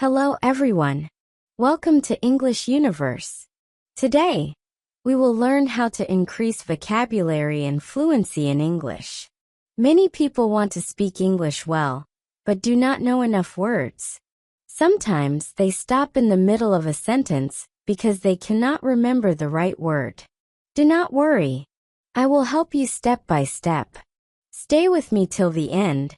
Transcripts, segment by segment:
Hello everyone. Welcome to English Universe. Today, we will learn how to increase vocabulary and fluency in English. Many people want to speak English well, but do not know enough words. Sometimes they stop in the middle of a sentence because they cannot remember the right word. Do not worry. I will help you step by step. Stay with me till the end,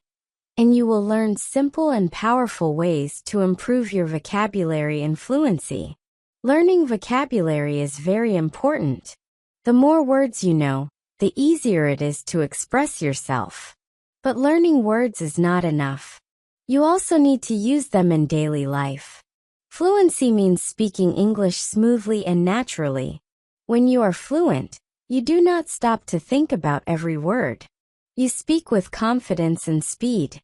and you will learn simple and powerful ways to improve your vocabulary and fluency. Learning vocabulary is very important. The more words you know, the easier it is to express yourself. But learning words is not enough. You also need to use them in daily life. Fluency means speaking English smoothly and naturally. When you are fluent, you do not stop to think about every word. You speak with confidence and speed.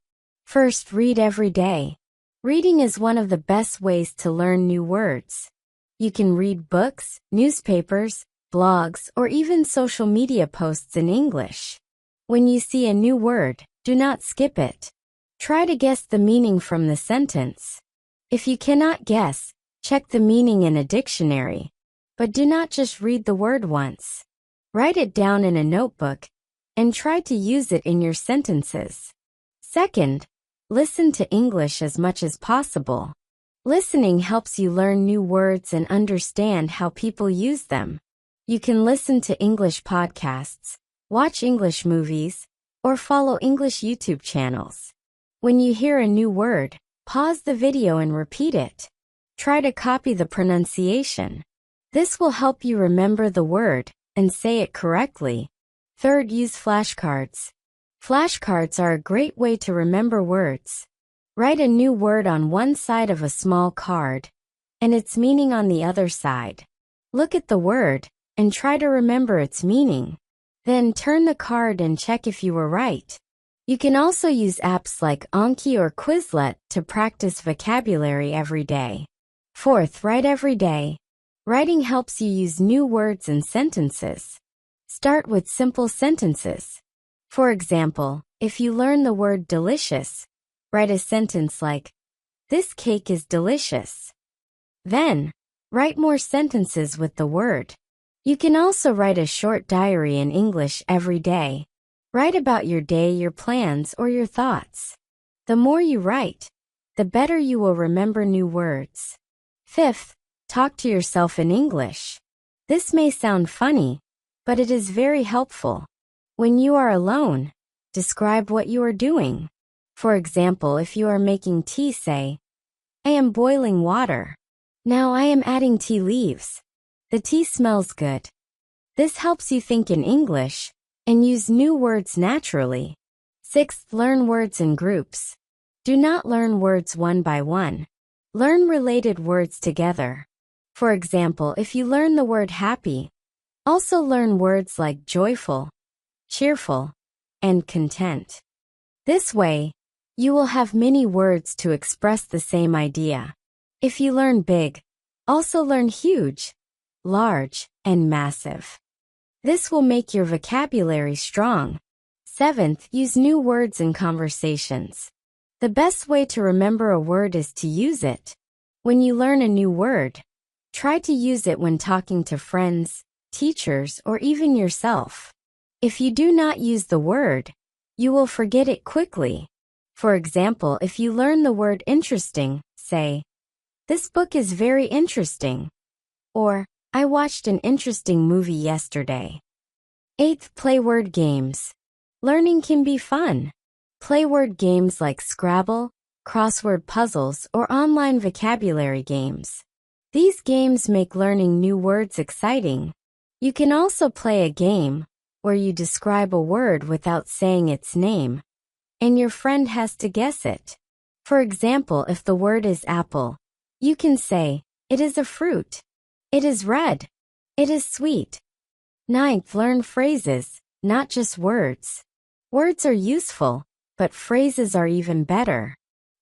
First, read every day. Reading is one of the best ways to learn new words. You can read books, newspapers, blogs, or even social media posts in English. When you see a new word, do not skip it. Try to guess the meaning from the sentence. If you cannot guess, check the meaning in a dictionary. But do not just read the word once. Write it down in a notebook and try to use it in your sentences. Second, listen to English as much as possible. Listening helps you learn new words and understand how people use them. You can listen to English podcasts, watch English movies, or follow English YouTube channels. When you hear a new word, pause the video and repeat it. Try to copy the pronunciation. This will help you remember the word and say it correctly. Third, use flashcards. Flashcards are a great way to remember words. Write a new word on one side of a small card and its meaning on the other side. Look at the word and try to remember its meaning. Then turn the card and check if you were right. You can also use apps like Anki or Quizlet to practice vocabulary every day. Fourth, write every day. Writing helps you use new words and sentences. Start with simple sentences. For example, if you learn the word delicious, write a sentence like, "This cake is delicious." Then, write more sentences with the word. You can also write a short diary in English every day. Write about your day, your plans, or your thoughts. The more you write, the better you will remember new words. Fifth, talk to yourself in English. This may sound funny, but it is very helpful. When you are alone, describe what you are doing. For example, if you are making tea, say, "I am boiling water. Now I am adding tea leaves. The tea smells good." This helps you think in English and use new words naturally. Sixth, learn words in groups. Do not learn words one by one. Learn related words together. For example, if you learn the word happy, also learn words like joyful, cheerful, and content. This way, you will have many words to express the same idea. If you learn big, also learn huge, large, and massive. This will make your vocabulary strong. Seventh, use new words in conversations. The best way to remember a word is to use it. When you learn a new word, try to use it when talking to friends, teachers, or even yourself. If you do not use the word, you will forget it quickly. For example, if you learn the word interesting, say, "This book is very interesting," or "I watched an interesting movie yesterday." Eighth, play word games. Learning can be fun. Play word games like Scrabble, crossword puzzles, or online vocabulary games. These games make learning new words exciting. You can also play a game where you describe a word without saying its name, and your friend has to guess it. For example, if the word is apple, you can say, "It is a fruit. It is red. It is sweet." Ninth, learn phrases, not just words. Words are useful, but phrases are even better.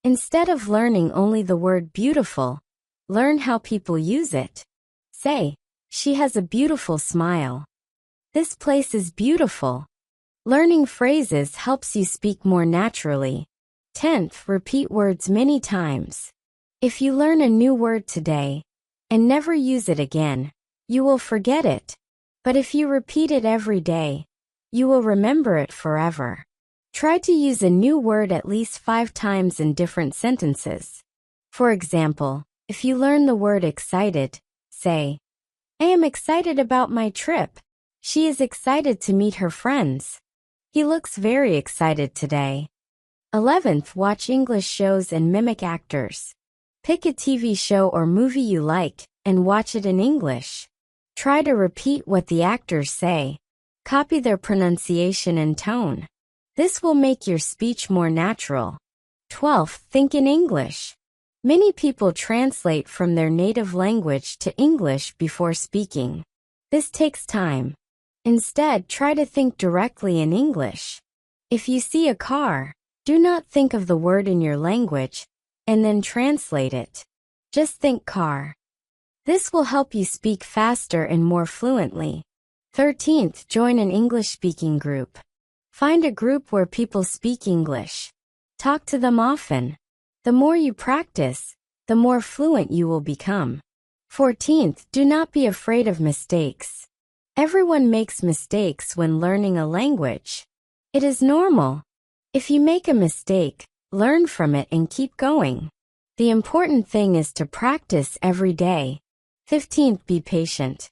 Instead of learning only the word beautiful, learn how people use it. Say, "She has a beautiful smile." "This place is beautiful." Learning phrases helps you speak more naturally. 10th, repeat words many times. If you learn a new word today and never use it again, you will forget it. But if you repeat it every day, you will remember it forever. Try to use a new word at least 5 times in different sentences. For example, if you learn the word excited, say, I am excited about my trip. She is excited to meet her friends. He looks very excited today. 11th, watch English shows and mimic actors. Pick a TV show or movie you like and watch it in English. Try to repeat what the actors say. Copy their pronunciation and tone. This will make your speech more natural. 12th, think in English. Many people translate from their native language to English before speaking. This takes time. Instead, try to think directly in English. If you see a car, do not think of the word in your language and then translate it. Just think car. This will help you speak faster and more fluently. 13th, join an English-speaking group. Find a group where people speak English. Talk to them often. The more you practice, the more fluent you will become. 14th, do not be afraid of mistakes. Everyone makes mistakes when learning a language. It is normal. If you make a mistake, learn from it and keep going. The important thing is to practice every day. 15th, be patient.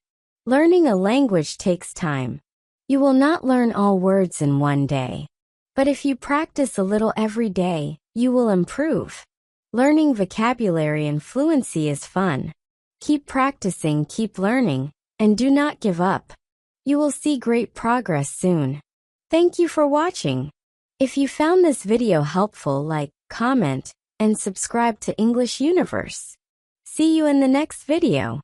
Learning a language takes time. You will not learn all words in one day. But if you practice a little every day, you will improve. Learning vocabulary and fluency is fun. Keep practicing, keep learning, and do not give up. You will see great progress soon. Thank you for watching. If you found this video helpful, like, comment, and subscribe to English Universe. See you in the next video.